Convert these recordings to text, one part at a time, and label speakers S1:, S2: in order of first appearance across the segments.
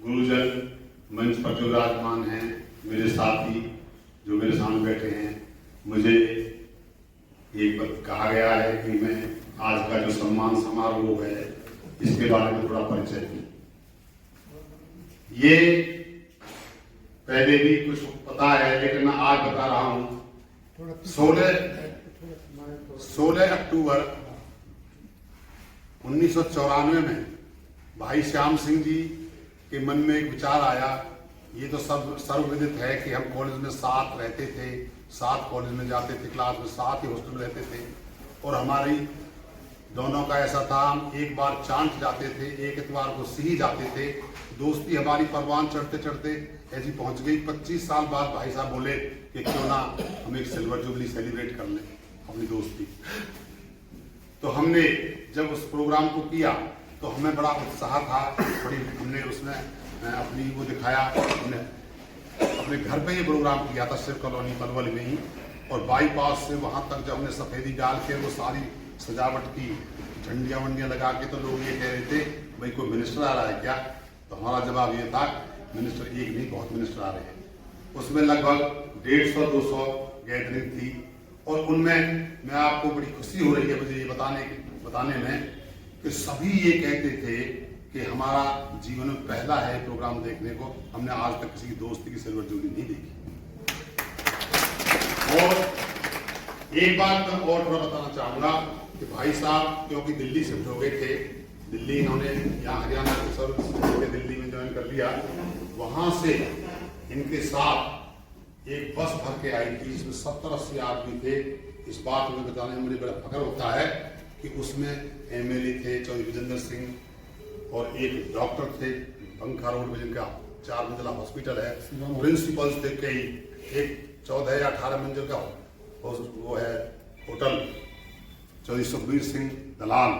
S1: गुरुजन, मंच पर जो विराजमान हैं, मेरे साथी जो मेरे सामने बैठे हैं, मुझे एक बात कहा गया है कि मैं आज का जो सम्मान समारोह है इसके बारे में थोड़ा परिचय दूं। ये पहले भी कुछ पता है लेकिन मैं आज बता रहा हूं। 16 अक्टूबर 1994 में भाई श्याम सिंह जी के मन में एक विचार आया। ये तो सब सर्वविदित है कि हम कॉलेज में साथ रहते थे, साथ कॉलेज में जाते थे, क्लास में साथ ही हॉस्टल में रहते थे और हमारी दोनों का ऐसा था, हम एक बार चांट जाते थे, एक इतवार को सिही जाते थे। दोस्ती हमारी परवान चढ़ते चढ़ते ऐसी पहुंच गई। 25 साल बाद भाई साहब बोले कि क्यों ना हम एक सिल्वर जुबली सेलिब्रेट कर लें अपनी दोस्ती। तो हमने जब उस प्रोग्राम को किया तो हमें बड़ा उत्साह था, हमने उसमें अपनी वो दिखाया। हमने अपने घर पे ही प्रोग्राम किया था, शिव कॉलोनी पलवल में ही, और बाईपास से वहां तक जब हमने सफेदी डाल के वो सारी सजावट की, झंडियां वंडियां लगा के, तो लोग ये कह रहे थे भाई कोई मिनिस्टर आ रहा है क्या? तो हमारा जवाब ये था मिनिस्टर एक नहीं, बहुत मिनिस्टर आ रहे हैं। उसमें लगभग 150-200 गैदरिंग थी और उनमें मैं आपको बड़ी खुशी हो रही है मुझे ये बताने में कि सभी ये कहते थे कि हमारा जीवन में पहला है प्रोग्राम देखने को, हमने आज तक किसी की दोस्ती की सिल्वर जुबली नहीं देखी। और एक बात मैं और थोड़ा बताना चाहूंगा कि भाई साहब क्योंकि दिल्ली शिफ्ट हो गए थे, दिल्ली इन्होंने यहाँ हरियाणा के सर्विस दिल्ली में ज्वाइन कर लिया, वहां से इनके साथ एक बस भर के आई थी जिसमें 70-80 आदमी थे। इस बात में बताने में मुझे बड़ा फख्र होता है कि उसमें एमएलए थे चौधरी विजेंद्र सिंह और एक डॉक्टर थे, पंखा रोड में जिनका 4 मंजिला हॉस्पिटल है, प्रिंसिपल्स थे कई, एक 14 या 18 मंजिल का वो है होटल, चौधरी सुखबीर सिंह दलाल।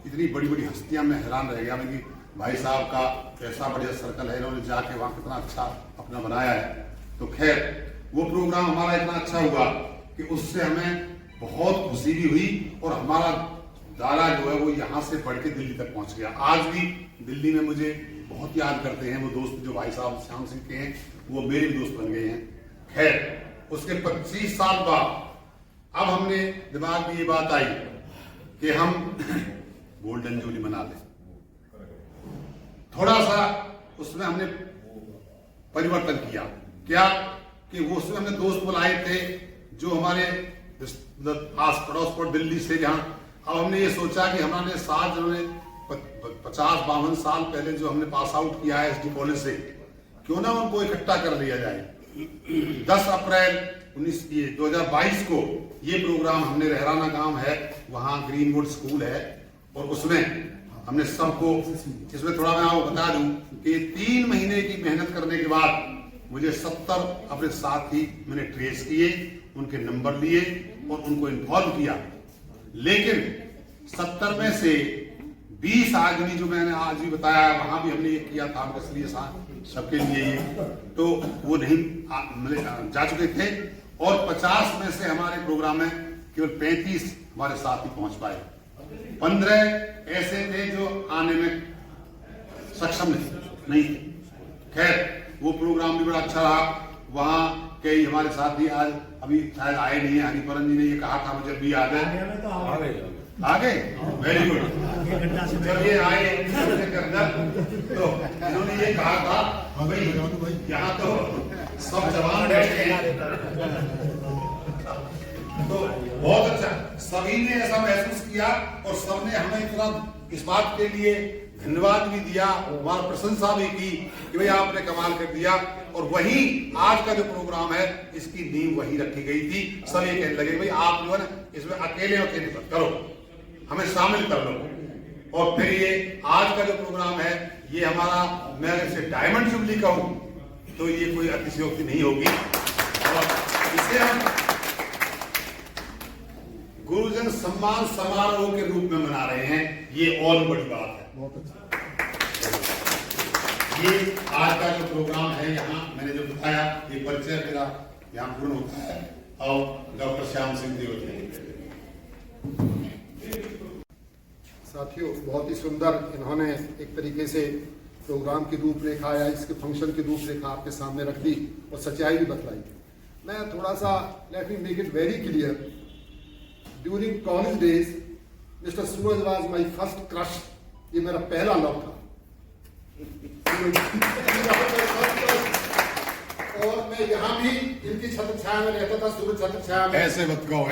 S1: इतनी बड़ी बड़ी हस्तियां, मैं हैरान रह गया कि भाई साहब का कैसा बढ़िया सर्कल है, इन्होंने जाके वहां कितना अच्छा अपना बनाया है। तो खैर वो प्रोग्राम हमारा इतना अच्छा हुआ कि उससे हमें बहुत खुशी भी हुई और हमारा दायरा जो है वो यहाँ से बढ़ के दिल्ली तक पहुंच गया। आज भी दिल्ली में मुझे बहुत याद करते हैं वो दोस्त जो भाई साहब श्याम सिंह के हैं, वो मेरे भी दोस्त बन गए हैं। खैर उसके 25 साल बाद अब हमने दिमाग में ये बात आई कि हम गोल्डन जुबली मना लें। थोड़ा सा उसमें हमने परिवर्तन किया, क्या कि वो उसमें हमने दोस्त बुलाए थे जो हमारे आस पड़ोस पर दिल्ली से, जहाँ अब हमने ये सोचा कि हमारे साथ जिन्होंने 50-52 साल पहले जो हमने पास आउट किया है एसडी कॉलेज से, क्यों ना उनको इकट्ठा कर लिया जाए। 10 अप्रैल 2022 को ये प्रोग्राम हमने रहराना गांव है, वहां ग्रीनवुड स्कूल है, और उसमें हमने सबको, इसमें थोड़ा मैं आपको बता दूं कि 3 महीने की मेहनत करने के बाद मुझे 70 अपने साथी मैंने ट्रेस किए, उनके नंबर लिए और उनको इन्फॉर्म किया। लेकिन 70 में से 20 आदमी जो मैंने आज भी बताया, वहां भी हमने ये किया था इसलिए सबके लिए ये, तो वो नहीं जा चुके थे, और 50 में से हमारे प्रोग्राम में केवल 35 हमारे साथी पहुंच पाए। 15 ऐसे थे जो आने में सक्षम नहीं थे। खैर वो प्रोग्राम भी बड़ा अच्छा रहा। वहां कई हमारे साथी आज अभी शायद आए नहीं है। हरिपरन जी ने ये कहा था, मुझे भी याद है, आ गए, वेरी गुड। जब ये आए तो इन्होंने ये कहा था भाई यहाँ तो सब जवान बैठे हैं, तो बहुत अच्छा, सभी ने ऐसा महसूस किया और सबने हमें इतना इस बात के लिए धन्यवाद भी दिया, हमारी प्रशंसा भी की कि भाई आपने कमाल कर दिया। और वही आज का जो प्रोग्राम है इसकी नींव वही रखी गई थी। सब ये कहने लगे भाई आप जो है ना इसमें अकेले मत करो, हमें शामिल कर लो। और फिर ये आज का जो प्रोग्राम है ये हमारा, मैं इसे डायमंड जुबली कहूं तो ये कोई अतिशयोक्ति नहीं होगी, और इसे हम गुरुजन सम्मान समारोह के रूप में मना रहे हैं, ये और बड़ी बात है। बहुत अच्छा। ये आज का जो प्रोग्राम है, यहाँ मैंने जो बताया ये परिचय मेरा यहाँ पूर्ण होता है, और डॉक्टर श्याम सिंह जी होते हैं।
S2: साथियों बहुत ही सुंदर इन्होंने एक तरीके से प्रोग्राम की रूपरेखा या इसके फंक्शन की रूपरेखा आपके सामने रख दी और सच्चाई भी बतलाई। मैं थोड़ा सा let me make it very clear, during college days mister Suraj was my first crush. ये मेरा पहला लव था। और मैं यहाँ भी इनकी छत्र छाया में रहता था, सूरज छत्र छाया में।
S1: ऐसे मत कहो,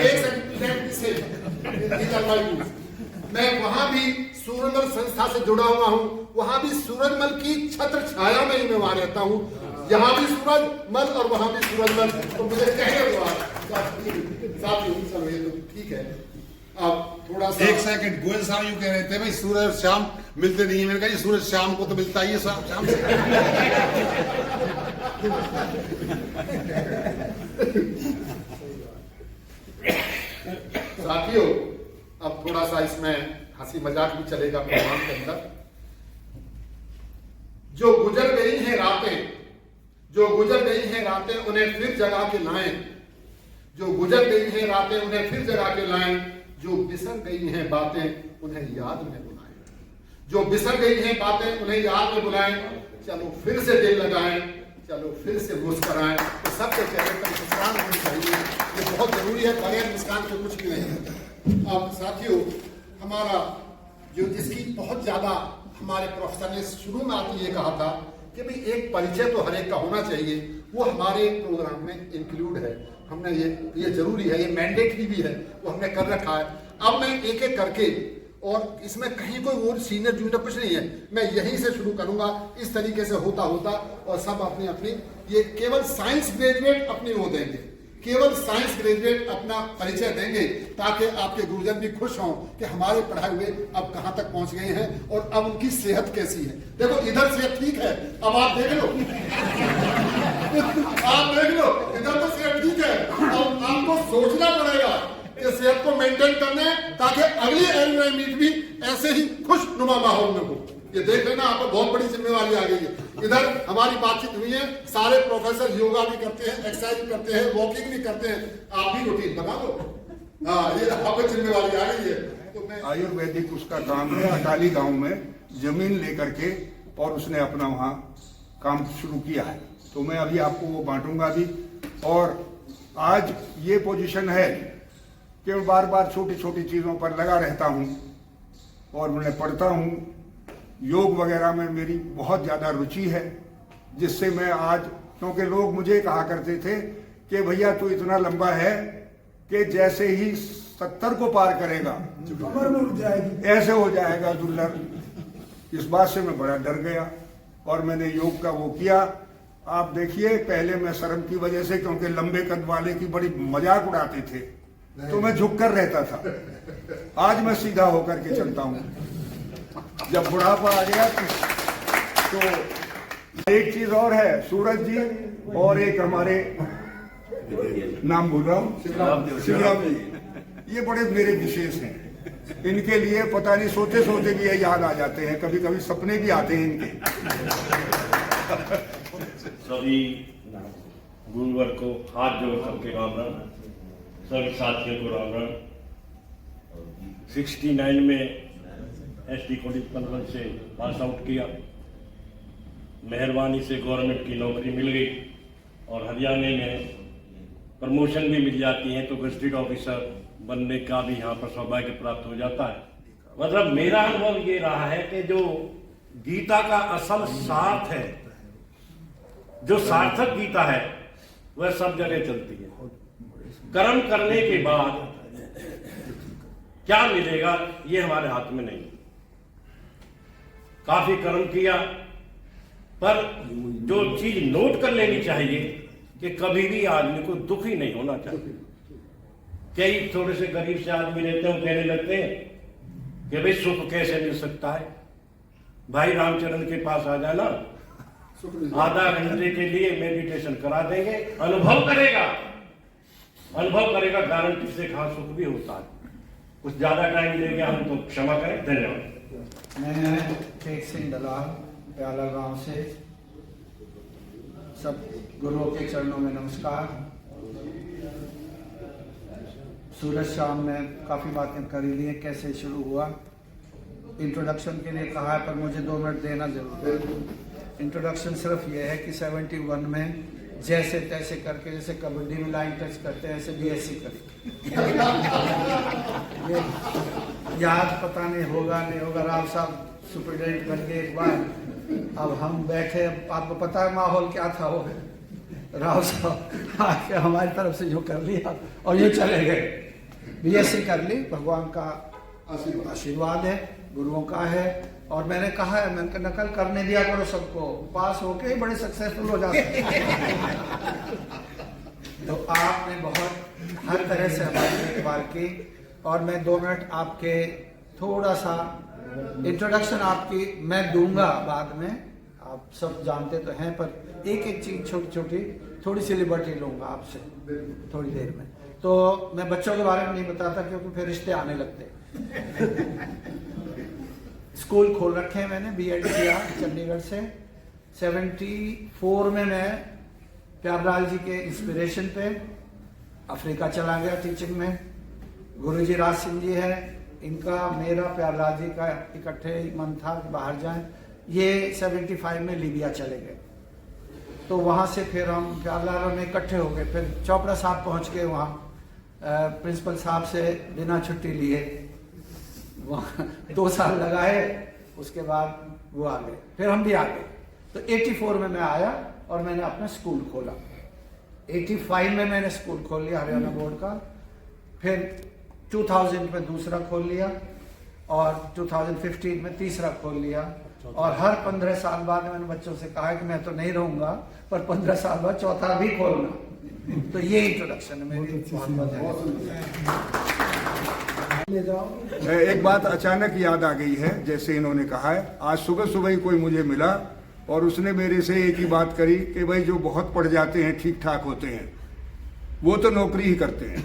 S2: मैं वहां भी सूरजमल संस्था से जुड़ा हुआ हूँ, वहां भी सूरजमल की छत्र छाया में ही मैं वहां रहता हूँ। यहाँ भी सूरजमल और वहां भी सूरजमल। तो मुझे कहने दो साथी, चलो ये तो ठीक है। अब थोड़ा सा
S1: एक सेकंड, गोयल साहब यूं कह रहे थे भाई सूरज शाम मिलते नहीं है। मैंने कहा सूरज शाम को तो मिलता ही है, शाम से।
S2: साथियों, अब थोड़ा सा इसमें हंसी मजाक भी चलेगा प्रोग्राम के अंदर। जो गुजर गई हैं रातें, जो गुजर गई हैं रातें उन्हें फिर जगा के लाएं। जो गुजर गई हैं रातें उन्हें फिर जगा के लाएं। जो बिसर गई हैं बातें उन्हें याद में बुलाएं। जो बिसर गई हैं बातें उन्हें याद में बुलाएं। चलो फिर से दिल लगाएं, चलो फिर से मुस्कुराएं। तो सबके चेहरे पर मुस्कान होनी चाहिए, ये बहुत जरूरी है। बगैर मुस्कान के कुछ भी नहीं होता। अब साथियों, हमारा जो जिसकी बहुत ज्यादा हमारे प्रोफेसर ने शुरू में आते ये कहा था कि भाई एक परिचय तो हर एक का होना चाहिए, वो हमारे प्रोग्राम में इंक्लूड है। हमने ये जरूरी है, ये मैंडेटरी भी है, वो हमने कर रखा है। अब मैं एक एक करके, और इसमें कहीं कोई और सीनियर जूनियर कुछ नहीं है, मैं यहीं से शुरू करूंगा। इस तरीके से होता होता और सब अपनी अपनी, ये केवल साइंस ग्रेजुएट अपनी वो देंगे, केवल साइंस ग्रेजुएट अपना परिचय देंगे, ताकि आपके गुरुजन भी खुश हों कि हमारे पढ़ाए हुए अब कहां तक पहुंच गए हैं और अब उनकी सेहत कैसी है। देखो इधर सेहत ठीक है, अब आप देख लो आप देख लो, इधर तो सेहत ठीक है। अब आपको सोचना पड़ेगा कि सेहत को मेंटेन करना है, ताकि अगली एनुअल मीट भी ऐसे ही खुशनुमा माहौल में हो। ये देख लेना, आपको बहुत बड़ी जिम्मेवारी आ गई है। इधर हमारी बातचीत हुई है, सारे प्रोफेसर योगा भी करते हैं, एक्सरसाइज भी करते हैं, वॉकिंग भी करते हैं। आप भी रूटीन बना लो। हाँ, ये आपको जिम्मेवारी आ गई है। तो मैं
S3: आयुर्वेदिक उसका काम है, अटाली गांव में जमीन लेकर के, और उसने अपना वहाँ काम शुरू किया है। तो मैं अभी आपको वो बांटूंगा भी। और आज ये पोजीशन है कि मैं बार बार छोटी छोटी चीज़ों पर लगा रहता हूँ और मैं पढ़ता हूँ। योग वगैरह में मेरी बहुत ज़्यादा रुचि है, जिससे मैं आज, क्योंकि लोग मुझे कहा करते थे कि भैया तू इतना लंबा है कि जैसे ही 70 को पार करेगा कमर में उठ जाएगी, ऐसे हो जाएगा दुर्लभ। इस बात से मैं बड़ा डर गया और मैंने योग का वो किया। आप देखिए, पहले मैं शर्म की वजह से, क्योंकि लंबे कद वाले की बड़ी मजाक उड़ाते थे, तो मैं झुक कर रहता था। आज मैं सीधा होकर के चलता हूँ। जब बुढ़ापा आ गया तो एक चीज और है, सूरज जी और एक हमारे, नाम भूल रहा हूँ, शिवराम जी, ये बड़े मेरे विशेष हैं। इनके लिए पता नहीं सोते सोते भी ये याद आ जाते हैं, कभी कभी सपने भी आते हैं इनके।
S4: सभी गुरुवर को हाथ जोड़ करके राम राम, सभी साथियों को राम राम। 69 में एसटी कॉलेज पनवल से पास आउट किया। मेहरबानी से गवर्नमेंट की नौकरी मिल गई और हरियाणा में प्रमोशन भी मिल जाती है, तो गजटेड ऑफिसर बनने का भी यहाँ पर सौभाग्य प्राप्त हो जाता है। मतलब मेरा अनुभव ये रहा है कि जो गीता का असल सार्थ है, जो सार्थक गीता है, वह सब जगह चलती है। कर्म करने के बाद क्या मिलेगा ये हमारे हाथ में नहीं। काफी कर्म किया, पर जो चीज नोट कर लेनी चाहिए कि कभी भी आदमी को दुखी नहीं होना चाहिए। कई थोड़े से गरीब से आदमी रहते हैं, कहने लगते हैं कि भाई सुख कैसे मिल सकता है। भाई रामचरण के पास आ जाना, आधा घंटे के लिए मेडिटेशन करा देंगे, अनुभव करेगा गारंटी से कहा सुख भी होता है। कुछ ज्यादा टाइम ले गया हम तो क्षमा करें। धन्यवाद।
S5: मैं टेक सिंह दलाल प्याला गांव से। सब गुरुओं के चरणों में नमस्कार। सूरज शाम में काफ़ी बातें कर ली हैं, कैसे शुरू हुआ। इंट्रोडक्शन के लिए कहा है, पर मुझे 2 मिनट देना जरूर है। इंट्रोडक्शन सिर्फ ये है कि 71 में जैसे तैसे करके, जैसे कबड्डी में लाइन टच करते हैं, ऐसे बीएससी करी। ये याद पता नहीं होगा नहीं होगा, राव साहब सुपरिटेंडेंट बन गए एक बार। अब हम बैठे, आपको पता है माहौल क्या था वो, राव साहब आके हमारी तरफ से जो कर लिया और ये चले गए। बीएससी कर ली, भगवान का आशीर्वाद है, गुरुओं का है। और मैंने कहा है, मैंने नकल करने दिया करो सबको, पास होके ही बड़े सक्सेसफुल हो जाते हैं। तो आपने बहुत हर तरह से हमारी देखभाल की। और मैं 2 मिनट आपके थोड़ा सा इंट्रोडक्शन आपकी मैं दूंगा बाद में, आप सब जानते तो हैं, पर एक एक चीज छोटी छोटी थोड़ी सी लिबर्टी लूंगा आपसे थोड़ी देर में। तो मैं बच्चों के बारे में नहीं बताता क्योंकि फिर रिश्ते आने लगते। स्कूल खोल रखे हैं मैंने, बीएड किया चंडीगढ़ से। 74 में मैं प्यारलाल जी के इंस्पिरेशन पे अफ्रीका चला गया टीचिंग में। गुरुजी राज सिंह जी है, इनका मेरा प्यारलाल जी का इकट्ठे मन था कि बाहर जाएं। ये 75 में लीबिया चले गए, तो वहाँ से फिर हम प्यारलाल में इकट्ठे हो गए। फिर चोपड़ा साहब पहुँच गए वहाँ, प्रिंसिपल साहब से बिना छुट्टी लिए वहाँ 2 साल लगाए, उसके बाद वो आ गए, फिर हम भी आ गए। तो 84 में मैं आया और मैंने अपना स्कूल खोला। 85 में मैंने स्कूल खोल लिया हरियाणा बोर्ड का। फिर 2000 में दूसरा खोल लिया और 2015 में तीसरा खोल लिया। और हर 15 साल बाद मैंने बच्चों से कहा कि मैं तो नहीं रहूंगा, पर 15 साल बाद चौथा भी खोलना। तो ये इंट्रोडक्शन है मेरी।
S3: एक बात अचानक याद आ गई है, जैसे इन्होंने कहा है, आज सुबह सुबह ही कोई मुझे मिला और उसने मेरे से एक ही बात करी कि भाई जो बहुत पढ़ जाते हैं, ठीक ठाक होते हैं, वो तो नौकरी ही करते हैं,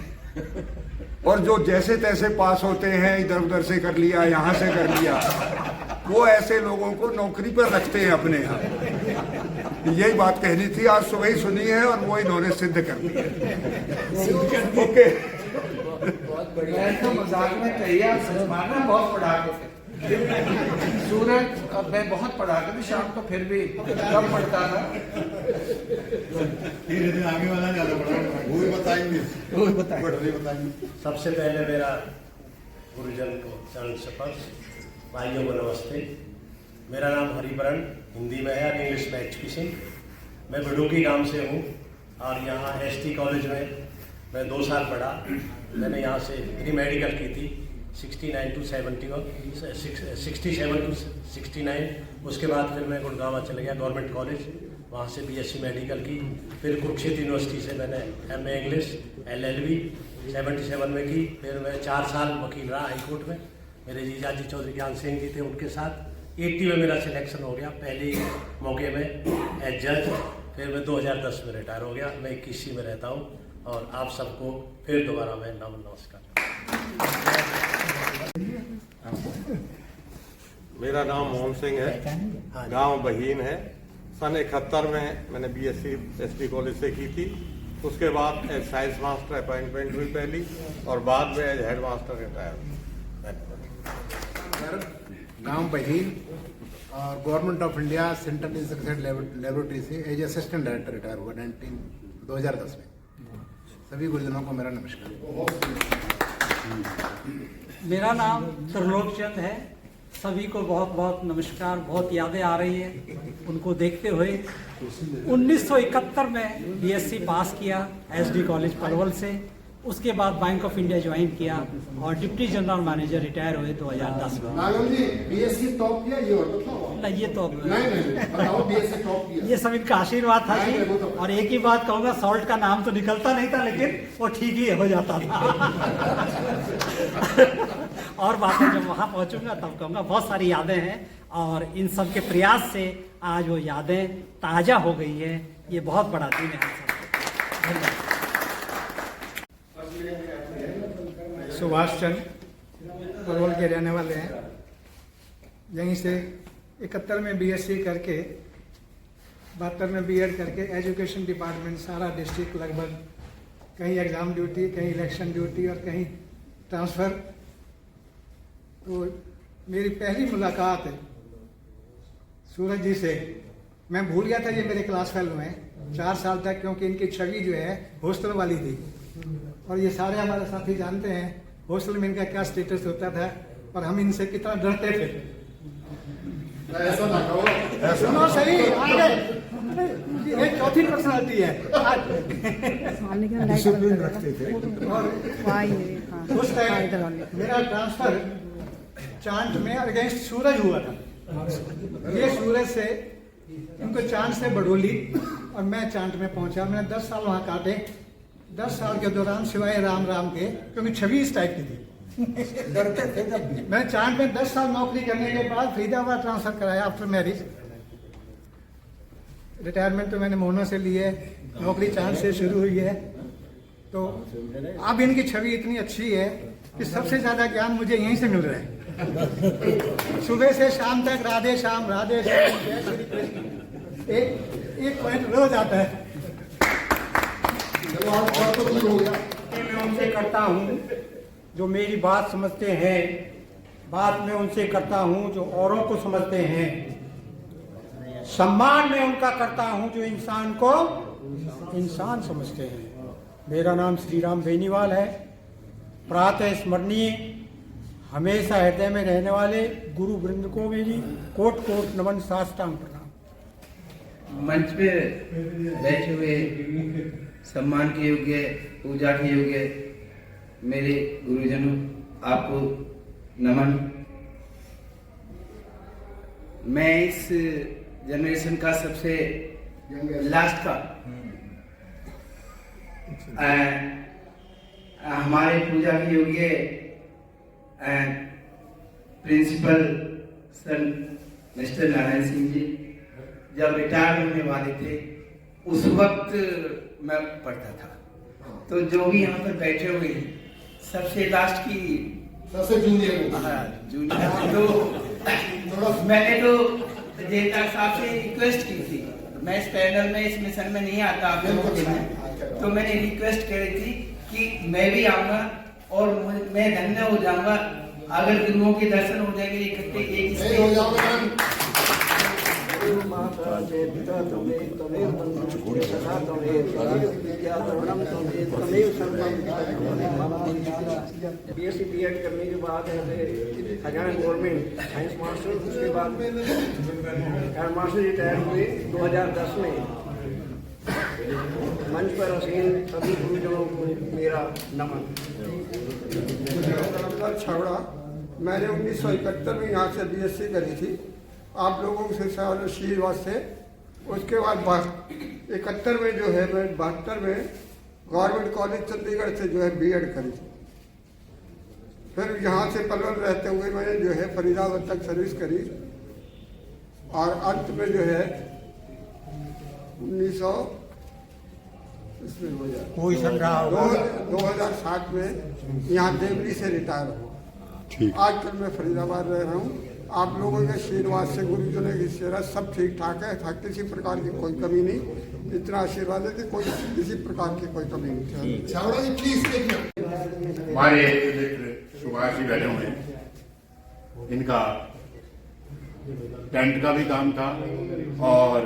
S3: और जो जैसे तैसे पास होते हैं, इधर उधर से कर लिया, यहाँ से कर लिया, वो ऐसे लोगों को नौकरी पर रखते हैं अपने यहाँ। यही बात कहनी थी, आज सुबह ही सुनी है और वो इन्होंने सिद्ध कर दी है। ओके,
S5: तो मजाक में कहिए, सच मानना बहुत पढ़ाके थे सूरज। मैं बहुत पढ़ाके थे, शाम को फिर भी कम पढ़ता था।
S1: आगे वाला ज्यादा पढ़ा, वो भी बताएंगे।
S4: सबसे पहले मेरा गुरुजन को चरण स्पर्श, भाइयों को नमस्ते। मेरा नाम हरिबरन हिंदी में है और इंग्लिश में HP सिंह। मैं बडूकी गांव से हूँ और यहाँ ST कॉलेज में मैं 2 साल पढ़ा। मैंने यहाँ से प्री मेडिकल की थी 67 to 69। उसके बाद फिर मैं गुड़गांव चले गया गवर्नमेंट कॉलेज, वहाँ से BSc मेडिकल की। फिर कुरुक्षेत्र यूनिवर्सिटी से मैंने MA इंग्लिश LLB 77 में की। फिर मैं 4 साल वकील रहा हाई कोर्ट में। मेरे जीजाजी चौधरी ज्ञान सिंह जी थे, उनके साथ 80 में मेरा सिलेक्शन हो गया पहले मौके में एज जज। फिर मैं 2010 में रिटायर हो गया। मैं 21 में रहता हूँ और आप सबको फिर दोबारा मैं नमस्कार।
S6: मेरा नाम मोहन सिंह है, गांव बहीन है। सन 71 में मैंने BSc ST कॉलेज से की थी। उसके बाद एज साइंस मास्टर अपॉइंटमेंट हुई पहली, और बाद में एज हेड मास्टर रिटायर।
S7: गांव बहीन और government of India central insecticide laboratory से एज असिस्टेंट डायरेक्टर रिटायर हुआ 2010 में। सभी गुरुजनों को मेरा नमस्कार।
S8: मेरा नाम त्रिलोक चंद है। सभी को बहुत बहुत नमस्कार। बहुत यादें आ रही हैं उनको देखते हुए। 1971 में BSc पास किया SD कॉलेज पलवल से। उसके बाद बैंक ऑफ इंडिया ज्वाइन किया और डिप्टी जनरल मैनेजर रिटायर हुए 2010 में।
S2: नागम जी BSc टॉप किया, ये और बताओ।
S8: नहीं, ये तो
S2: नहीं बताओ, BSc टॉप किया।
S8: ये सब इनका आशीर्वाद था जी।
S2: नहीं, वो तो-
S8: और एक ही बात कहूँगा, सॉल्ट का नाम तो निकलता नहीं था, लेकिन वो ठीक ही हो जाता था। और बातें जब वहाँ पहुँचूंगा तब कहूँगा। बहुत सारी यादें हैं और इन सब के प्रयास से आज वो यादें ताज़ा हो गई है। ये बहुत बड़ा दिन है हम सबको। धन्यवाद।
S5: सुभाष चंद्र परवल के रहने वाले हैं। यहीं से 71 में BSc करके 72 में B.Ed करके एजुकेशन डिपार्टमेंट सारा डिस्ट्रिक्ट लगभग, कहीं एग्ज़ाम ड्यूटी, कहीं इलेक्शन ड्यूटी और कहीं ट्रांसफ़र। तो मेरी पहली मुलाकात सूरज जी से, मैं भूल गया था ये मेरे क्लास फेलो हैं 4 साल तक, क्योंकि इनकी छवि जो है हॉस्टल वाली थी। और ये सारे हमारे साथी जानते हैं हॉस्टल में इनका क्या स्टेटस होता था और हम इनसे कितना डरते थे।
S2: ऐसा ना कहो,
S5: सुनो सही, आगे ये चौथी पर्सनालिटी है।
S3: डिसिप्लिन रखते थे।
S5: और उस टाइम मेरा ट्रांसफर चांद में अगेंस्ट सूरज हुआ था। ये सूरज से इनको चांद से बडोली और मैं चांद में पहुंचा। मैंने 10 साल वहां काटे। 10 साल के दौरान सिवाय राम राम के, क्योंकि छवि इस टाइप की थी,
S3: डरते थे जब भी।
S5: मैं चांद में 10 साल नौकरी करने के बाद फरीदाबाद ट्रांसफर कराया आफ्टर मैरिज। रिटायरमेंट तो मैंने मोहना से ली है, नौकरी चांद से शुरू हुई है। तो अब इनकी छवि इतनी अच्छी है कि सबसे ज्यादा ज्ञान मुझे यहीं से मिल रहा है। सुबह से शाम तक राधे श्याम जय श्री कृष्ण, एक पॉइंट रोज आता है।
S2: चलो आज बात तो ठीक हो गया।
S8: मैं उनसे करता हूँ जो मेरी बात समझते हैं, बात मैं उनसे करता हूँ जो औरों को समझते हैं, सम्मान मैं उनका करता हूँ जो इंसान को इंसान समझते हैं। मेरा नाम श्री राम बेनीवाल है। प्रातः स्मरणीय, हमेशा हृदय में रहने वाले गुरु वृंद को मेरी कोट कोट नमन, साष्टांग प्रणाम।
S9: मंच पे बैठे हुए सम्मान के योग्य, पूजा के योग्य मेरे गुरुजनों, आपको नमन। मैं इस जनरेशन का सबसे लास्ट का हमारे पूजा के योग्य principal sir mister Narayan Singh ji जब रिटायर होने वाले थे उस वक्त मैं पढ़ता था। तो जो भी यहाँ पर बैठे हुए हैं सबसे लास्ट की
S2: सबसे जूनियर
S9: जूनियर, तो मैंने तो जेता साहब से रिक्वेस्ट की थी, मैं इस पैनल में इस मिशन में नहीं आता आप लोगों के में, तो मैंने रिक्वेस्ट करी थी कि मैं भी आऊँगा और मैं धन्य हो जाऊंगा अगर गुरुओं के दर्शन हो जाएंगे इकट्ठे एक
S2: नहीं हो जाओगे।
S5: बीएससी बीएड करने के बाद हरियाणा गवर्नमेंट साइंस मास्टर, उसके बाद हेड मास्टर रिटायर हुए 2010 में। मंच पर हसीन सभी गुरुजनों को मेरा नमन।
S3: छावड़ा, मैंने 1971 में यहाँ से बीएससी करी थी, आप लोगों से आशीर्वाद से। उसके बाद 71 में जो है मैं 72 में गवर्नमेंट कॉलेज चंडीगढ़ से जो है बीएड करी थी। फिर यहाँ से पलवल रहते हुए मैंने जो है फरीदाबाद तक सर्विस करी और अंत में जो है 2007 में यहाँ देवली से रिटायर हुआ। आजकल मैं फरीदाबाद रह रहा हूँ। आप लोगों के आशीर्वाद से, गुरुजनों की सेवा सब ठीक ठाक है, किसी प्रकार की कोई कमी नहीं। इतना आशीर्वाद है कि कोई किसी प्रकार की कोई कमी नहीं।
S2: छावड़ा जी प्लीज
S1: हमारे मित्र सुभाष जी बैठे हुए हैं, इनका टेंट का भी काम था और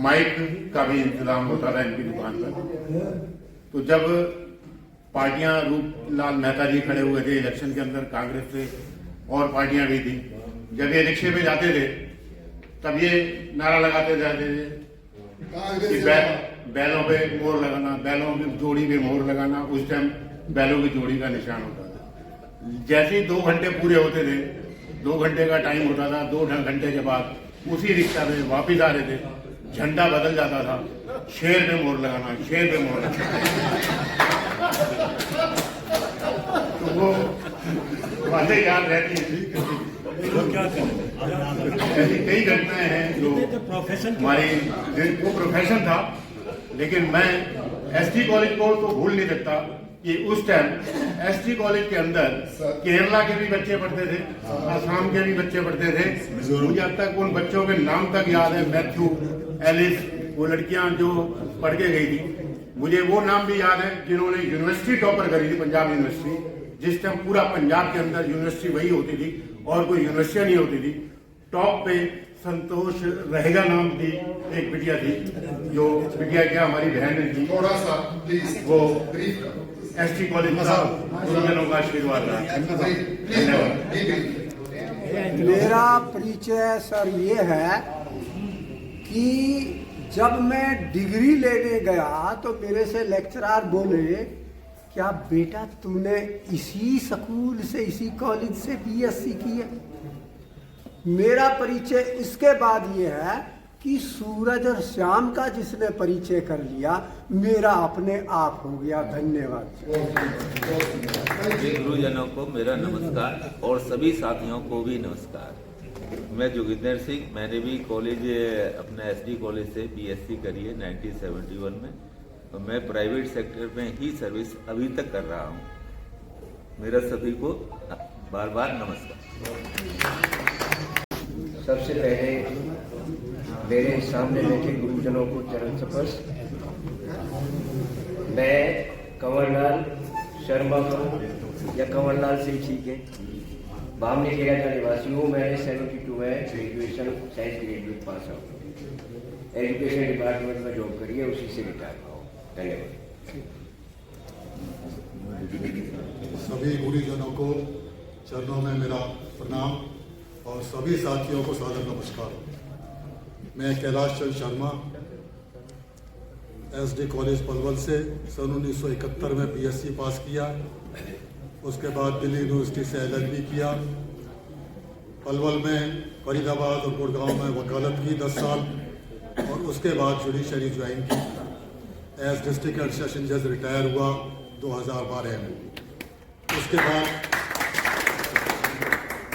S1: माइक का भी इंतजाम होता था इनकी दुकान पर। तो जब पार्टियां, रूपलाल मेहता जी खड़े हुए थे इलेक्शन के अंदर कांग्रेस से और पार्टियां भी थी, जब ये रिक्शे पे जाते थे तब ये नारा लगाते जाते थे कि बैलों पे मोहर लगाना, बैलों की जोड़ी पे मोहर लगाना। उस टाइम बैलों की जोड़ी का निशान होता था। जैसे ही 2 घंटे पूरे होते थे, 2 घंटे का टाइम होता था, 2 घंटे के बाद उसी रिक्शा में वापिस आ रहे थे, झंडा बदल जाता था, शेर पे मोहर लगाना, शेर पे मोहर लगाना। तो वो बातें याद रहती हैं। ऐसी कई घटनाएं हैं जो हमारी, वो प्रोफेशन था। लेकिन मैं एसटी कॉलेज को तो भूल नहीं सकता कि उस टाइम एसटी कॉलेज के अंदर केरला के भी बच्चे पढ़ते थे, आसाम के भी बच्चे पढ़ते थे। मुझे अब तक उन बच्चों के नाम तक याद है, मैथ्यू, एलिस, वो लड़कियां जो पढ़ के गई थी, मुझे वो नाम भी याद है जिन्होंने यूनिवर्सिटी टॉपर करी थी, पंजाब यूनिवर्सिटी। जिस टाइम पूरा पंजाब के अंदर यूनिवर्सिटी वही होती थी,
S10: और कोई यूनिवर्सिटियां नहीं होती थी। टॉप पे संतोष रहेगा नाम की एक बिटिया थी, जो बिटिया क्या हमारी बहन थी,
S2: थोड़ा सा प्लीज
S10: वो
S2: ब्रीफ करो।
S10: एसटी कॉलेज का गुरुजनों का आशीर्वाद रहा।
S11: मेरा परिचय सर ये है कि जब मैं डिग्री लेने गया तो मेरे से लेक्चरर बोले, क्या बेटा तूने इसी स्कूल से, इसी कॉलेज से बीएससी की है? मेरा परिचय इसके बाद ये है कि सूरज और श्याम का जिसने परिचय कर लिया, मेरा अपने आप हो गया। धन्यवाद।
S12: गुरुजनों को मेरा नमस्कार और सभी साथियों को भी नमस्कार। मैं जोगिंदर सिंह, मैंने भी कॉलेज अपना एसडी कॉलेज से बीएससी करी है 1971 में। तो मैं प्राइवेट सेक्टर में ही सर्विस अभी तक कर रहा हूँ। मेरा सभी को बार बार नमस्कार।
S13: सबसे पहले मेरे सामने बैठे गुरुजनों को चरण स्पर्श। मैं कंवरलाल शर्मा को, या कंवरलाल से ठीक है, बामनी खेड़ा का निवासी हूँ। मैंने 72 में graduation science graduate pass out, education department में जॉब करी है, उसी से रिटायर हुआ हूँ। धन्यवाद।
S2: सभी गुरुजनों को चरणों में मेरा प्रणाम और सभी साथियों को सादर नमस्कार। मैं कैलाश चंद शर्मा, एसडी कॉलेज पलवल से सन 1971 में बीएससी पास किया। उसके बाद दिल्ली यूनिवर्सिटी से एलएलबी किया। पलवल में, फरीदाबाद और गुड़गांव में वकालत की 10 साल, और उसके बाद जुडिशरी ज्वाइन की। एज डिस्ट्रिक्ट एंड सेशन जज रिटायर हुआ 2012 में। उसके बाद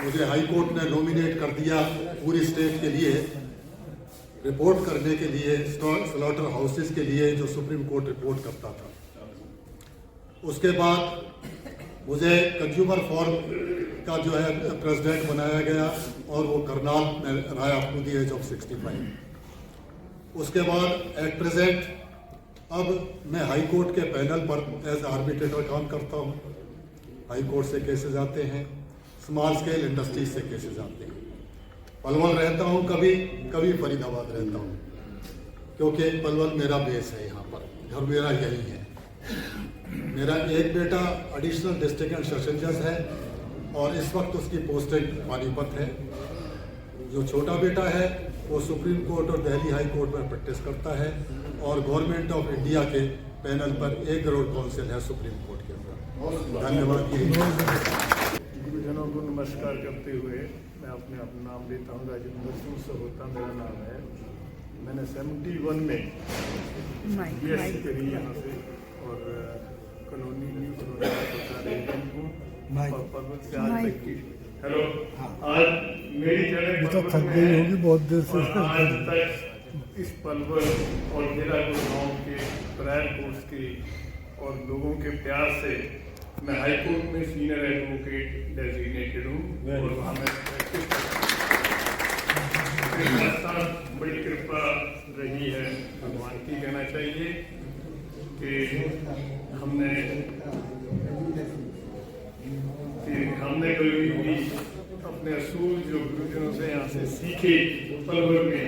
S2: मुझे हाई कोर्ट ने नॉमिनेट कर दिया पूरी स्टेट के लिए रिपोर्ट करने के लिए, स्लॉटर हाउसेस के लिए, जो सुप्रीम कोर्ट रिपोर्ट करता था। उसके बाद मुझे कंज्यूमर फोरम का जो है प्रेसिडेंट बनाया गया, और वो करनाल में रहा up to the age of 65। उसके बाद एट प्रेजेंट अब मैं हाई कोर्ट के पैनल पर एज आर्बिट्रेटर काम करता हूँ। हाई कोर्ट से केसेस आते हैं, स्मॉल स्केल इंडस्ट्रीज से केसेस आते हैं। पलवल रहता हूँ, कभी कभी फरीदाबाद रहता हूँ, क्योंकि पलवल मेरा बेस है, यहाँ पर घर मेरा यही है। मेरा एक बेटा एडिशनल डिस्ट्रिक्ट एंड सेशन जज है, और इस वक्त उसकी पोस्टिंग पानीपत है। जो छोटा बेटा है वो सुप्रीम कोर्ट और दिल्ली हाई कोर्ट में प्रैक्टिस करता है, और गवर्नमेंट ऑफ इंडिया के पैनल पर एक गरुड़ काउंसिल है सुप्रीम कोर्ट के ऊपर। धन्यवाद।
S10: गुरुजनों को नमस्कार करते हुए मैं अपना नाम लेता हूँ। राजेंद्र सिंह सहोता मेरा नाम है। मैंने 71 में बीएससी करी यहाँ से, और कॉलोनी न्यू कॉलोनी हूँ, और पर्वत से आज तक की। हेलो, आज मेरी जगह तो थक गई होगी बहुत देर से। आज तक इस पलवल और घेरापुर गाँव के प्रायर कोर्स के और लोगों के प्यार से मैं हाई कोर्ट में सीनियर एडवोकेट डेजिग्नेटेड हूँ, और वहाँ मैं प्रैक्टिस बड़ी कृपा रही है भगवान की, कहना चाहिए कि हमने कभी भी अपने असूल जो गुरुजनों से यहाँ से सीखे पलवल में।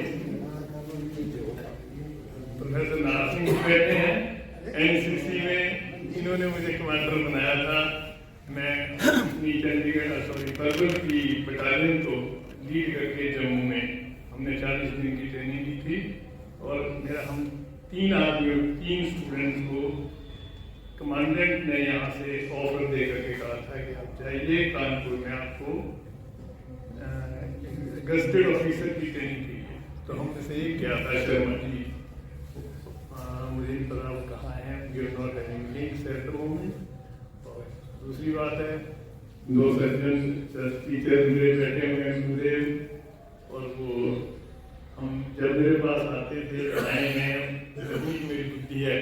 S10: प्रोफेसर नाथ सिंह कहते हैं एनसीसी में इन्होंने मुझे कमांडर बनाया था। मैं अपनी पलवल की बटालियन को लीड करके जम्मू में हमने 40 दिन की ट्रेनिंग की थी, और हम 3 स्टूडेंट्स को कमांडेंट ने यहाँ से ऑफर दे करके कहा था कि आप जाइए कानपुर में, आपको गस्टेड ऑफिसर की ट्रेनिंग की। तो हमने से एक किया था शर्मा जी, मुझे नहीं पता वो कहाँ है, और दूसरी बात है 2 सज्जन टीचर मेरे बैठे हुए हैं गुरुदेव, और वो हम जब मेरे पास आते थे पढ़ाई में मेरी बुद्धि है,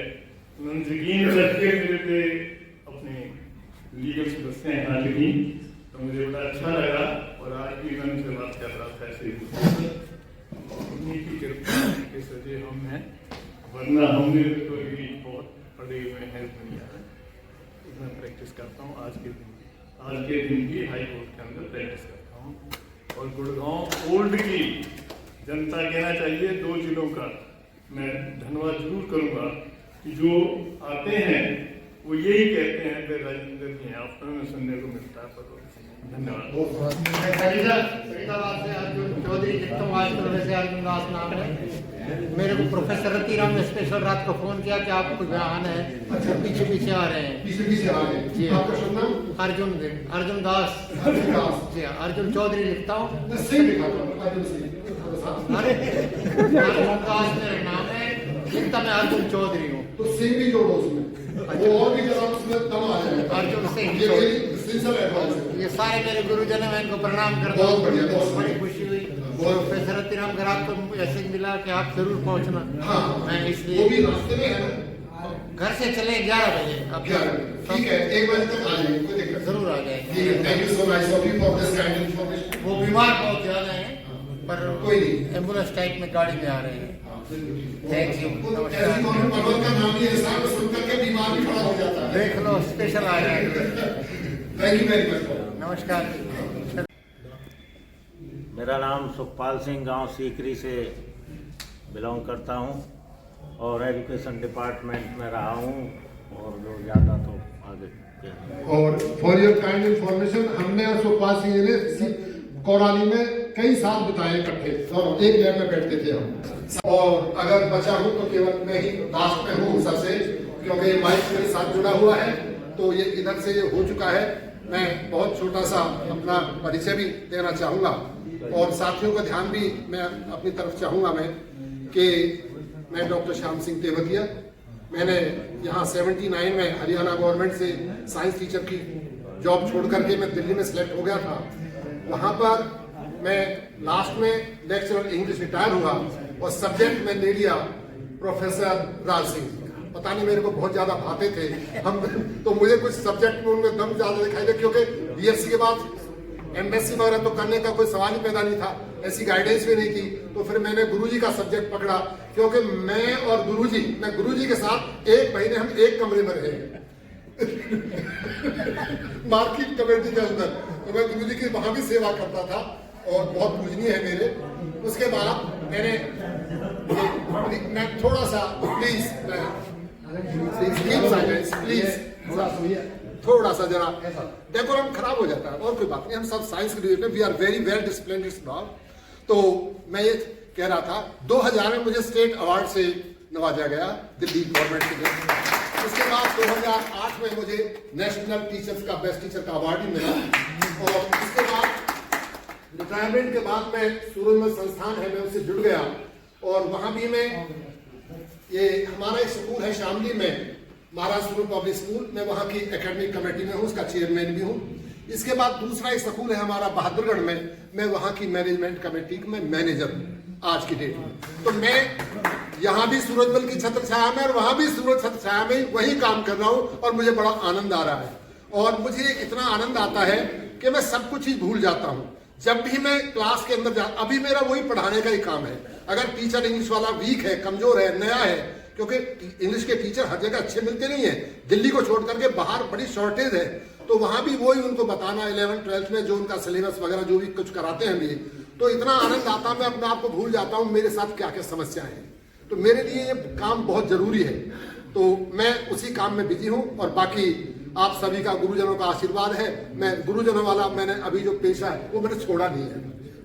S10: उन्होंने यकीन रख के मेरे पे अपने लीगल समस्याएं यहाँ लिखी, तो मुझे बड़ा अच्छा लगा। और आज भी मैं उनसे बात कर रहा था ऐसे उन्हीं की कृपा के सजे हम हैं, वरना हमने तो भी बहुत पढ़े हुए हैं दुनिया में। मैं प्रैक्टिस करता हूँ आज के दिन की हाई कोर्ट के अंदर प्रैक्टिस करता हूँ। करता हूँ। और गुड़गांव ओल्ड की जनता कहना चाहिए 2 जिलों का मैं धन्यवाद जरूर करूँगा कि जो आते हैं वो यही कहते हैं वे राजेंद्र जी हैं, आपको में सुनने को मिलता है। पर धन्यवाद।
S14: फरीदाबाद से अर्जुन चौधरी लिखता हूँ, आज तरह से अर्जुन दास नाम है। मेरे को प्रोफेसर रतिराम ने स्पेशल रात को फोन किया कि आपको बयान है, अच्छा पीछे पीछे आ रहे हैं,
S2: पीछे आ रहे हैं
S14: जी।
S2: आपका शुभ नाम?
S14: अर्जुन दास जी। अर्जुन चौधरी लिखता हूँ,
S2: सिंह लिखा था, अर्जुन सिंह।
S14: अर्जुन दास मेरा नाम है, लिखता मैं अर्जुन चौधरी हूँ।
S2: तो सिंह भी जोड़ो उसमें, वो और भी जरा उसमें दम आ जाएगा।
S14: अर्जुन सिंह
S2: ये मेरी सिलसिला है।
S14: ये सारे मेरे गुरुजन है, मैं इनको प्रणाम करता हूँ।
S2: बहुत बढ़िया, बहुत
S14: बड़ी खुशी हुई। प्रोफेसर रतिराम घर आपको मैसेज मिला कि आप जरूर पहुँचना।
S2: हाँ,
S14: मैं इसलिए
S2: वो भी रास्ते में है ना?
S14: घर से चले 11 बजे। अब
S2: 11 ठीक है, 1 बजे तक आ जाएंगे, कोई दिक्कत
S14: जरूर आ जाएंगे।
S2: Thank you so much for this kind information.
S14: वो बीमार बहुत ज्यादा है, पर
S2: कोई नहीं,
S14: एम्बुलेंस टाइप में गाड़ी में आ रहे हैं। Thank you.
S2: ऐसी कौन पर्वत का नाम ही इंसान को सुन करके बीमार भी खड़ा हो जाता है।
S14: देख लो, स्पेशल आ रहे हैं।
S2: Thank you very much.
S14: नमस्कार।
S15: मेरा नाम सुखपाल सिंह, गांव सीकरी से बिलोंग करता हूं और एजुकेशन डिपार्टमेंट में रहा हूं, और जो ज़्यादा तो आगे।
S2: और फॉर योर काइंड इन्फॉर्मेशन, हमने और सुखपाल सिंह ने कोराली में कई साल बिताए इकट्ठे, और एक लैब में बैठते थे हम। और अगर बचा हूं तो केवल मैं ही लास्ट में हूँ सबसे, क्योंकि माइक मेरे साथ जुड़ा हुआ है, तो ये इधर से ये हो चुका है। मैं बहुत छोटा सा अपना परिचय भी देना चाहूँगा, और साथियों का ध्यान भी मैं अपनी तरफ चाहूँगा मैं कि मैं डॉक्टर श्याम सिंह तेवतिया, मैंने यहाँ 79 में हरियाणा गवर्नमेंट से साइंस टीचर की जॉब छोड़ करके मैं दिल्ली में सिलेक्ट हो गया था। वहाँ पर मैं लास्ट में लेक्चरर इंग्लिश रिटायर हुआ, और सब्जेक्ट में ले लिया प्रोफेसर राज सिंह। पता नहीं मेरे को बहुत ज्यादा भाते थे हम, तो मुझे कुछ सब्जेक्ट में उनमें दम ज्यादा दिखाई दे, क्योंकि बीएससी के बाद एमएससी वगैरह तो करने का कोई सवाल ही पैदा नहीं था, ऐसी गाइडेंस भी नहीं थी। तो फिर मैंने गुरुजी का सब्जेक्ट पकड़ा, क्योंकि मैं और गुरुजी के साथ 1 महीने हम एक कमरे में रहे मार्केट कमेटी के अंदर। तो मैं गुरुजी की वहां भी सेवा करता था, और बहुत पूजनीय है मेरे। उसके बाद मैं थोड़ा सा प्लीज थोड़ा सा जरा डेकोरम खराब हो जाता है, और कोई बात नहीं, हम सब साइंस ग्रेजुएट हैं, we are very well disciplined it's not. तो मैं ये कह रहा था, 2000 में मुझे स्टेट अवार्ड से नवाजा गया दिल्ली गवर्नमेंट से। उसके बाद 2008 में मुझे नेशनल टीचर्स का बेस्ट टीचर का अवार्ड भी मिला। और उसके बाद रिटायरमेंट के बाद मैं सूरजमल संस्थान है, मैं उससे जुड़ गया, और वहां भी मैं, ये हमारा एक स्कूल है शामली में, महाराष्ट्र पब्लिक स्कूल, मैं वहाँ की एकेडमिक कमेटी में हूँ, उसका चेयरमैन भी हूँ। इसके बाद दूसरा एक स्कूल है हमारा बहादुरगढ़ में, मैं वहाँ की मैनेजमेंट कमेटी में मैनेजर हूँ आज की डेट में। तो मैं यहाँ भी सूरजमल की छत्र छाया में और वहाँ भी सूरज छत्र छाया में वही काम कर रहा हूँ, और मुझे बड़ा आनंद आ रहा है। और मुझे इतना आनंद आता है कि मैं सब कुछ ही भूल जाता हूँ जब भी मैं क्लास के अंदर अभी मेरा वही पढ़ाने का ही काम है। अगर टीचर इंग्लिश वाला वीक है, कमजोर है, नया है, क्योंकि इंग्लिश के टीचर हर जगह अच्छे मिलते नहीं है, दिल्ली को छोड़ करके बाहर बड़ी शॉर्टेज है, तो वहां भी वही उनको बताना 11th 12th में जो उनका सिलेबस वगैरह जो भी कुछ कराते हैं भी, तो इतना आनंद आता है, मैं अपने आप को भूल जाता हूँ मेरे साथ क्या क्या समस्याएं हैं। तो मेरे लिए ये काम बहुत जरूरी है, तो मैं उसी काम में बिजी हूँ। और बाकी आप सभी का, गुरुजनों का आशीर्वाद है। मैं गुरुजनों वाला, मैंने अभी जो पेशा है वो मैंने छोड़ा नहीं है,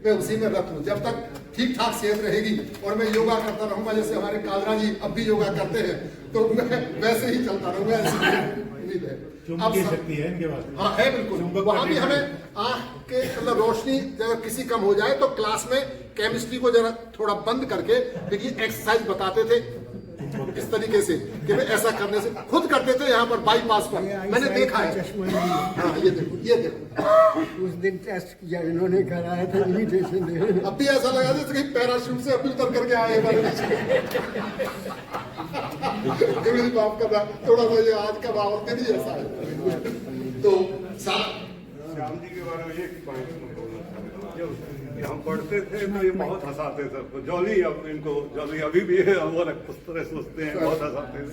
S2: मैं उसी में रत हूँ। जब तक ठीक ठाक सेहत रहेगी और मैं योगा करता रहूंगा, जैसे हमारे कालरा जी अब भी योगा करते हैं, तो मैं वैसे ही चलता रहूंगा, ऐसी उम्मीद है।
S10: चुंबकीय शक्ति है इनके पास।
S2: हाँ है, बिल्कुल। वहाँ भी हमें आँख के मतलब रोशनी अगर किसी कम हो जाए तो क्लास में केमिस्ट्री को जरा थोड़ा बंद करके देखिए एक्सरसाइज बताते थे इस तरीके से कि मैं ऐसा करने से खुद करते थे यहाँ पर बाईपास पर, मैंने देखा है। हाँ, ये देखो, ये देखो।
S11: उस दिन टेस्ट किया इन्होंने, कराया था इन्विटेशन दे।
S2: अब भी ऐसा लगा जैसे कहीं पैराशूट से अभी उतर करके आए हैं। मेरी बाप का थोड़ा सा ये आज का बावरते नहीं ऐसा है। तो
S3: श्याम जी के बारे में एक पॉइंट जब हम पढ़ते थे तो ये बहुत हंसाते थे, जॉली, अब इनको जॉली अभी भी है, वो अलग तरह सोचते हैं, बहुत हंसाते थे।